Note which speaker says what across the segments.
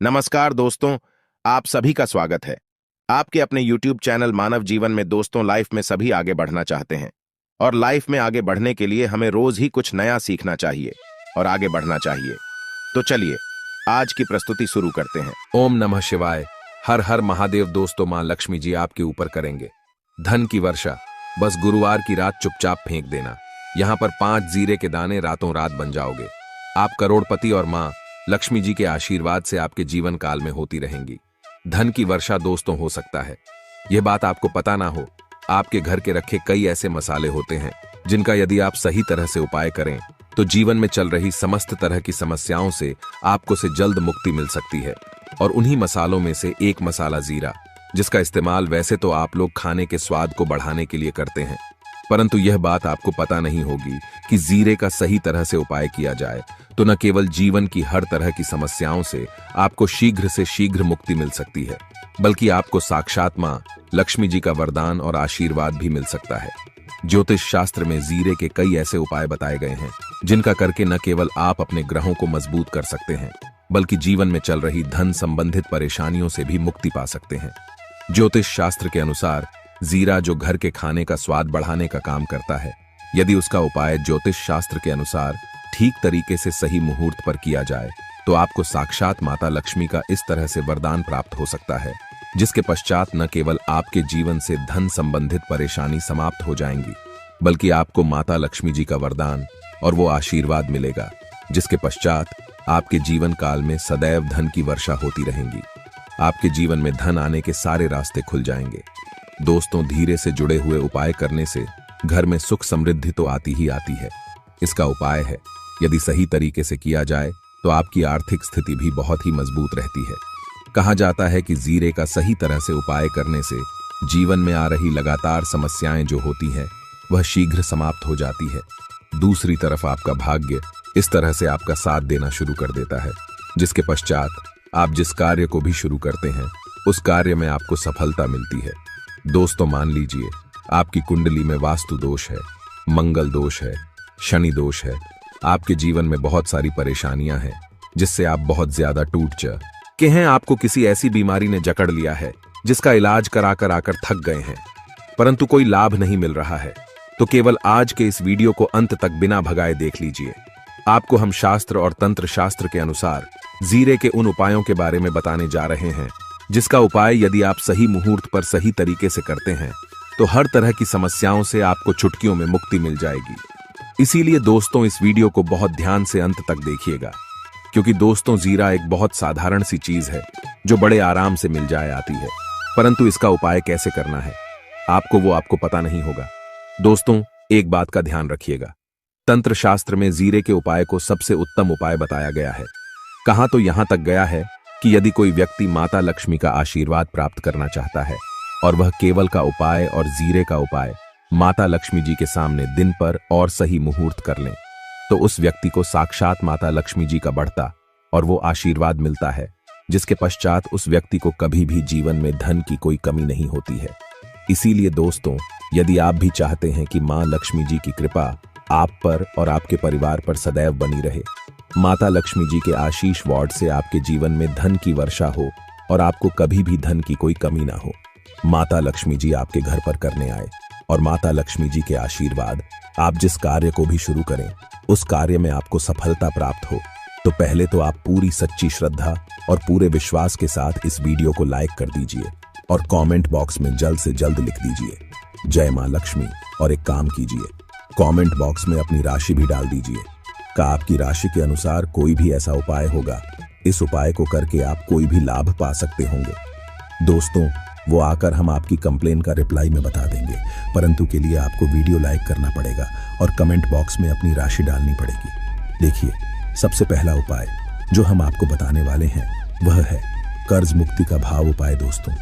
Speaker 1: नमस्कार दोस्तों, आप सभी का स्वागत है आपके अपने YouTube चैनल मानव जीवन में। दोस्तों, लाइफ में सभी आगे बढ़ना चाहते हैं और लाइफ में आगे बढ़ने के लिए हमें रोज ही कुछ नया सीखना चाहिए और आगे बढ़ना चाहिए। तो चलिए आज की प्रस्तुति शुरू करते हैं।
Speaker 2: ओम नमः शिवाय, हर हर महादेव। दोस्तों, मां लक्ष्मी जी आपके ऊपर करेंगे धन की वर्षा। बस गुरुवार की रात चुपचाप फेंक देना। यहाँ पर 5 जीरे के दाने, रातों रात बन जाओगे आप करोड़पति और मां लक्ष्मी जी के आशीर्वाद से आपके जीवन काल में होती रहेंगी धन की वर्षा। दोस्तों, हो सकता है यह बात आपको पता ना हो, आपके घर के रखे कई ऐसे मसाले होते हैं जिनका यदि आप सही तरह से उपाय करें तो जीवन में चल रही समस्त तरह की समस्याओं से आपको से जल्द मुक्ति मिल सकती है। और उन्हीं मसालों में से एक मसाला जीरा, जिसका इस्तेमाल वैसे तो आप लोग खाने के स्वाद को बढ़ाने के लिए करते हैं, परंतु यह बात आपको पता नहीं होगी कि जीरे का सही तरह से उपाय किया जाए तो न केवल जीवन की हर तरह की समस्याओं से आपको शीघ्र से शीघ्र मुक्ति मिल सकती है, बल्कि आपको साक्षात मां लक्ष्मी जी का वरदान और आशीर्वाद भी मिल सकता है। ज्योतिष शास्त्र में जीरे के कई ऐसे उपाय बताए गए हैं जिनका करके न केवल आप अपने ग्रहों को मजबूत कर सकते हैं, बल्कि जीवन में चल रही धन संबंधित परेशानियों से भी मुक्ति पा सकते हैं। ज्योतिष शास्त्र के अनुसार जीरा, जो घर के खाने का स्वाद बढ़ाने का काम करता है, यदि उसका उपाय ज्योतिष शास्त्र के अनुसार ठीक तरीके से सही मुहूर्त पर किया जाए तो आपको साक्षात माता लक्ष्मी का इस तरह से वरदान प्राप्त हो सकता है, जिसके पश्चात न केवल आपके जीवन से धन संबंधित परेशानी समाप्त हो जाएंगी, बल्कि आपको माता लक्ष्मी जी का वरदान और वो आशीर्वाद मिलेगा, जिसके पश्चात आपके जीवन काल में सदैव धन की वर्षा होती रहेंगी। आपके जीवन में धन आने के सारे रास्ते खुल जाएंगे। दोस्तों, धीरे से जुड़े हुए उपाय करने से घर में सुख समृद्धि तो आती ही आती है। इसका उपाय है, यदि सही तरीके से किया जाए तो आपकी आर्थिक स्थिति भी बहुत ही मजबूत रहती है। कहा जाता है कि जीरे का सही तरह से उपाय करने से जीवन में आ रही लगातार समस्याएं जो होती हैं वह शीघ्र समाप्त हो जाती है। दूसरी तरफ आपका भाग्य इस तरह से आपका साथ देना शुरू कर देता है, जिसके पश्चात आप जिस कार्य को भी शुरू करते हैं उस कार्य में आपको सफलता मिलती है। दोस्तों, मान लीजिए आपकी कुंडली में वास्तु दोष है, मंगल दोष है, शनि दोष है, आपके जीवन में बहुत सारी परेशानियां हैं जिससे आप बहुत ज्यादा टूट चुके हैं, आपको किसी ऐसी बीमारी ने जकड़ लिया है जिसका इलाज करा कर आकर थक गए हैं, परंतु कोई लाभ नहीं मिल रहा है, तो केवल आज के इस वीडियो को अंत तक बिना भगाए देख लीजिए। आपको हम शास्त्र और तंत्र शास्त्र के अनुसार जीरे के उन उपायों के बारे में बताने जा रहे हैं जिसका उपाय यदि आप सही मुहूर्त पर सही तरीके से करते हैं तो हर तरह की समस्याओं से आपको चुटकियों में मुक्ति मिल जाएगी। इसीलिए दोस्तों, इस वीडियो को बहुत ध्यान से अंत तक देखिएगा, क्योंकि दोस्तों, जीरा एक बहुत साधारण सी चीज है जो बड़े आराम से मिल जाए आती है, परंतु इसका उपाय कैसे करना है आपको पता नहीं होगा। दोस्तों, एक बात का ध्यान रखिएगा, तंत्र शास्त्र में जीरे के उपाय को सबसे उत्तम उपाय बताया गया है। कहां तो यहां तक गया है कि यदि कोई व्यक्ति माता लक्ष्मी का आशीर्वाद प्राप्त करना चाहता है और वह केवल का उपाय और जीरे का उपाय माता लक्ष्मी जी के सामने दिन पर और सही मुहूर्त कर लें तो उस व्यक्ति को साक्षात माता लक्ष्मी जी का बढ़ता और वो आशीर्वाद मिलता है, जिसके पश्चात उस व्यक्ति को कभी भी जीवन में धन की कोई कमी नहीं होती है। इसीलिए दोस्तों, यदि आप भी चाहते हैं कि मां लक्ष्मी जी की कृपा आप पर और आपके परिवार पर सदैव बनी रहे, माता लक्ष्मी जी के आशीष वार्ड से आपके जीवन में धन की वर्षा हो और आपको कभी भी धन की कोई कमी ना हो, माता लक्ष्मी जी आपके घर पर करने आए और माता लक्ष्मी जी के आशीर्वाद आप जिस कार्य को भी शुरू करें उस कार्य में आपको सफलता प्राप्त हो, तो पहले तो आप पूरी सच्ची श्रद्धा और पूरे विश्वास के साथ इस वीडियो को लाइक कर दीजिए और कमेंट बॉक्स में जल्द से जल्द लिख दीजिए जय मां लक्ष्मी। और एक काम कीजिए, कमेंट बॉक्स में अपनी राशि भी डाल दीजिए का आपकी राशि के अनुसार कोई भी ऐसा उपाय होगा, इस उपाय को करके आप कोई भी लाभ पा सकते होंगे। दोस्तों, वो आकर हम आपकी कंप्लेन का रिप्लाई में बता देंगे, परंतु के लिए आपको वीडियो लाइक करना पड़ेगा और कमेंट बॉक्स में अपनी राशि डालनी पड़ेगी। देखिए, सबसे पहला उपाय जो हम आपको बताने वाले हैं वह है कर्ज मुक्ति का भाव उपाय। दोस्तों,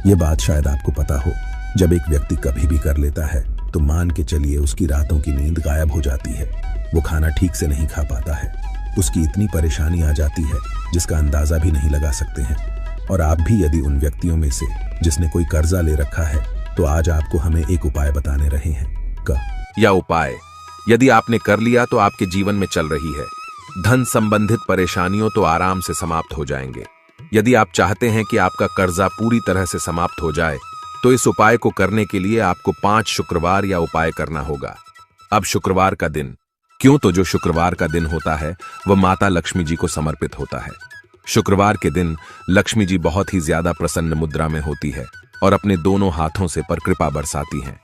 Speaker 2: ये बात शायद आपको पता हो, जब एक व्यक्ति कभी भी कर लेता है तो मान के चलिए उसकी रातों की नींद गायब हो जाती है, वो खाना ठीक से नहीं खा पाता है, उसकी इतनी परेशानी आ जाती है जिसका अंदाजा भी नहीं लगा सकते हैं। और आप भी यदि उन व्यक्तियों में से जिसने कोई कर्जा ले रखा है तो आज आपको हमें एक उपाय बताने रहे हैं। यह उपाय यदि आपने कर लिया तो आपके जीवन में चल रही है धन संबंधित परेशानियों तो आराम से समाप्त हो जाएंगे। यदि आप चाहते हैं कि आपका कर्जा पूरी तरह से समाप्त हो जाए तो इस उपाय को करने के लिए आपको 5 शुक्रवार या उपाय करना होगा। अब शुक्रवार का दिन, क्यों तो जो शुक्रवार का दिन होता है वह माता लक्ष्मी जी को समर्पित होता है। शुक्रवार के दिन लक्ष्मी जी बहुत ही ज्यादा प्रसन्न मुद्रा में होती है और अपने दोनों हाथों से पर कृपा बरसाती हैं।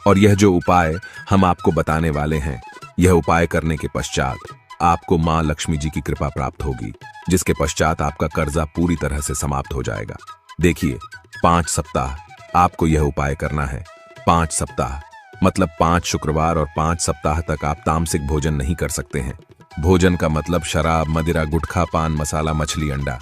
Speaker 2: और यह जो उपाय हम आपको बताने वाले हैं, यह उपाय करने के पश्चात आपको मां लक्ष्मी जी की कृपा प्राप्त होगी, जिसके पश्चात आपका कर्जा पूरी तरह से समाप्त हो जाएगा। देखिए, 5 सप्ताह आपको यह उपाय करना है। 5 सप्ताह मतलब 5 शुक्रवार और 5 सप्ताह तक आप तामसिक भोजन नहीं कर सकते हैं। भोजन का मतलब शराब, मदिरा, गुटखा, पान मसाला, मछली, अंडा,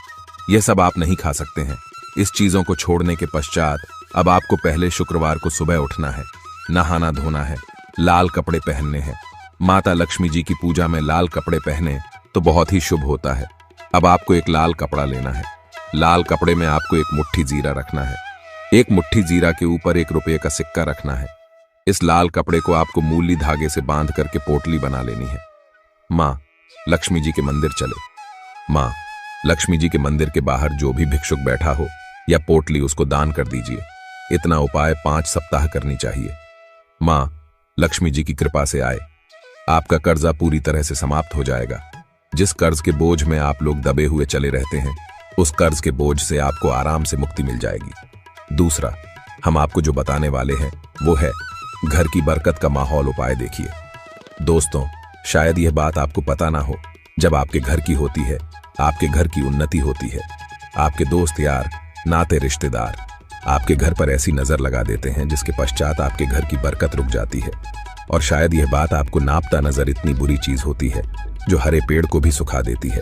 Speaker 2: यह सब आप नहीं खा सकते हैं। इस चीजों को छोड़ने के पश्चात अब आपको पहले शुक्रवार को सुबह उठना है, नहाना धोना है, लाल कपड़े पहनने हैं। माता लक्ष्मी जी की पूजा में लाल कपड़े पहने तो बहुत ही शुभ होता है। अब आपको एक लाल कपड़ा लेना है। लाल कपड़े में आपको एक मुट्ठी जीरा रखना है। एक मुट्ठी जीरा के ऊपर 1 रुपये का सिक्का रखना है। इस लाल कपड़े को आपको मूली धागे से बांध करके पोटली बना लेनी है। मां लक्ष्मी जी के मंदिर चले। मां लक्ष्मी जी के मंदिर के बाहर जो भी भिक्षुक बैठा हो या पोटली, उसको दान कर दीजिए। इतना उपाय 5 सप्ताह करनी चाहिए। मां लक्ष्मी जी की कृपा से आए, आपका कर्जा पूरी तरह से समाप्त हो जाएगा। जिस कर्ज के बोझ में आप लोग दबे हुए चले रहते हैं, उस कर्ज के बोझ से आपको आराम से मुक्ति मिल जाएगी। दूसरा, हम आपको जो बताने वाले हैं वो है घर की बरकत का माहौल उपाय। देखिए दोस्तों, शायद यह बात आपको पता ना हो, जब आपके घर की होती है, आपके घर की उन्नति होती है, आपके दोस्त यार, नाते रिश्तेदार आपके घर पर ऐसी नजर लगा देते हैं जिसके पश्चात आपके घर की बरकत रुक जाती है। और शायद यह बात आपको नापता नजर इतनी बुरी चीज होती है जो हरे पेड़ को भी सुखा देती है।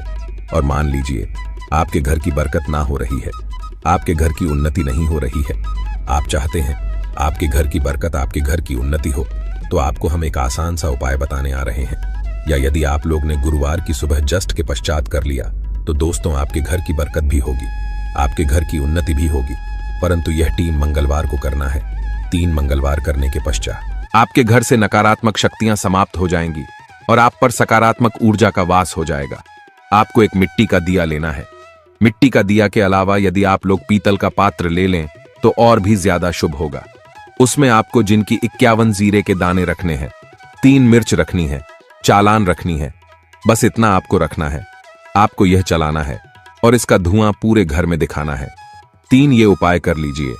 Speaker 2: और मान लीजिए आपके घर की बरकत ना हो रही है, आपके घर की उन्नति नहीं हो रही है, आप चाहते हैं आपके घर की बरकत, आपके घर की उन्नति हो, तो आपको हम एक आसान सा उपाय बताने आ रहे हैं। या यदि आप लोग ने गुरुवार की सुबह जस्ट के पश्चात कर लिया तो दोस्तों आपके घर की बरकत भी होगी, आपके घर की उन्नति भी होगी। परंतु यह टीम मंगलवार को करना है। 3 मंगलवार करने के पश्चात आपके घर से नकारात्मक शक्तियां समाप्त हो जाएंगी और आप पर सकारात्मक ऊर्जा का वास हो जाएगा। आपको एक मिट्टी का दिया लेना है। मिट्टी का दिया के अलावा यदि आप लोग पीतल का पात्र ले लें तो और भी ज्यादा शुभ होगा। उसमें आपको जिनकी 51 जीरे के दाने रखने हैं, 3 मिर्च रखनी है, चालान रखनी है, बस इतना आपको रखना है। आपको यह चलाना है और इसका धुआं पूरे घर में दिखाना है। 3 ये उपाय कर लीजिए,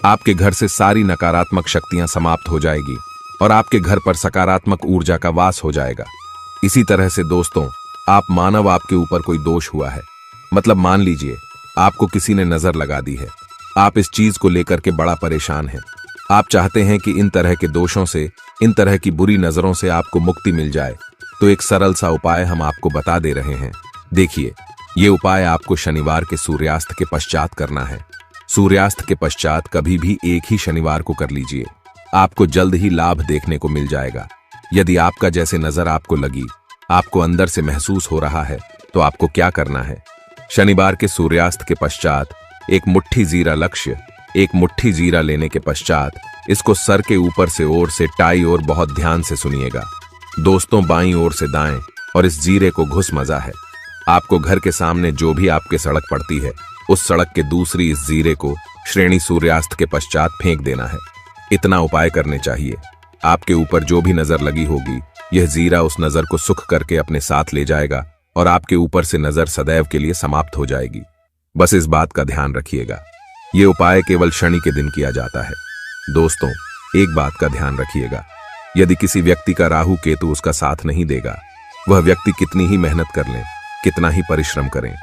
Speaker 2: आपके घर से सारी नकारात्मक शक्तियां समाप्त हो जाएगी और आपके घर पर सकारात्मक ऊर्जा का वास हो जाएगा। इसी तरह से दोस्तों, आप मानव आपके ऊपर कोई दोष हुआ है, मतलब मान लीजिए आपको किसी ने नजर लगा दी है, आप इस चीज को लेकर के बड़ा परेशान हैं, आप चाहते हैं कि इन तरह के दोषों से, इन तरह की बुरी नजरों से आपको मुक्ति मिल जाए, तो एक सरल सा उपाय हम आपको बता दे रहे हैं। देखिए, ये उपाय आपको शनिवार के सूर्यास्त के पश्चात करना है। सूर्यास्त के पश्चात कभी भी एक ही शनिवार को कर लीजिए, आपको जल्द ही लाभ देखने को मिल जाएगा। यदि आपका जैसे नजर आपको लगी, आपको अंदर से महसूस हो रहा है, तो आपको क्या करना है? शनिवार के सूर्यास्त के पश्चात एक मुट्ठी जीरा लक्ष्य, एक मुट्ठी जीरा लेने के पश्चात इसको सर के ऊपर से ओर से टाई और बहुत ध्यान से सुनिएगा दोस्तों, बाईं ओर से दाएं, और इस जीरे को घुस मजा है। आपको घर के सामने जो भी आपके सड़क पड़ती है, उस सड़क के दूसरी इस जीरे को श्रेणी सूर्यास्त के पश्चात फेंक देना है। इतना उपाय करने चाहिए। आपके ऊपर जो भी नजर लगी होगी, यह जीरा उस नजर को सुख करके अपने साथ ले जाएगा और आपके ऊपर से नजर सदैव के लिए समाप्त हो जाएगी। बस इस बात का ध्यान रखिएगा, यह उपाय केवल शनि के दिन किया जाता है। दोस्तों, एक बात का ध्यान रखिएगा, यदि किसी व्यक्ति का राहु केतु उसका साथ नहीं देगा, वह व्यक्ति कितनी ही मेहनत कर ले, कितना ही परिश्रम करें,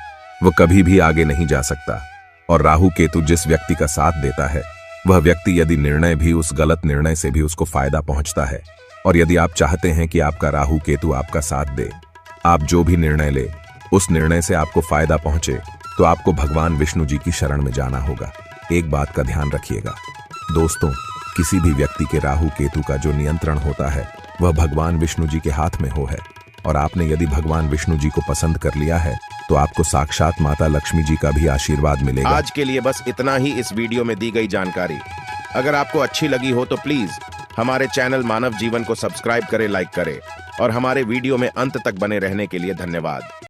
Speaker 2: वह कभी भी आगे नहीं जा सकता। और राहु केतु जिस व्यक्ति का साथ देता है, वह व्यक्ति यदि निर्णय भी, उस गलत निर्णय से भी उसको फायदा पहुंचता है। और यदि आप चाहते हैं कि आपका राहु केतु आपका साथ दे, आप जो भी निर्णय ले उस निर्णय से आपको फायदा पहुंचे, तो आपको भगवान विष्णु जी की शरण में जाना होगा। एक बात का ध्यान रखिएगा दोस्तों, किसी भी व्यक्ति के राहु केतु का जो नियंत्रण होता है, वह भगवान विष्णु जी के हाथ में हो है। और आपने यदि भगवान विष्णु जी को पसंद कर लिया है, तो आपको साक्षात माता लक्ष्मी जी का भी आशीर्वाद मिलेगा।
Speaker 1: आज के लिए बस इतना ही इस वीडियो में दी गई जानकारी। अगर आपको अच्छी लगी हो तो प्लीज हमारे चैनल मानव जीवन को सब्सक्राइब करें, लाइक करें और हमारे वीडियो में अंत तक बने रहने के लिए धन्यवाद।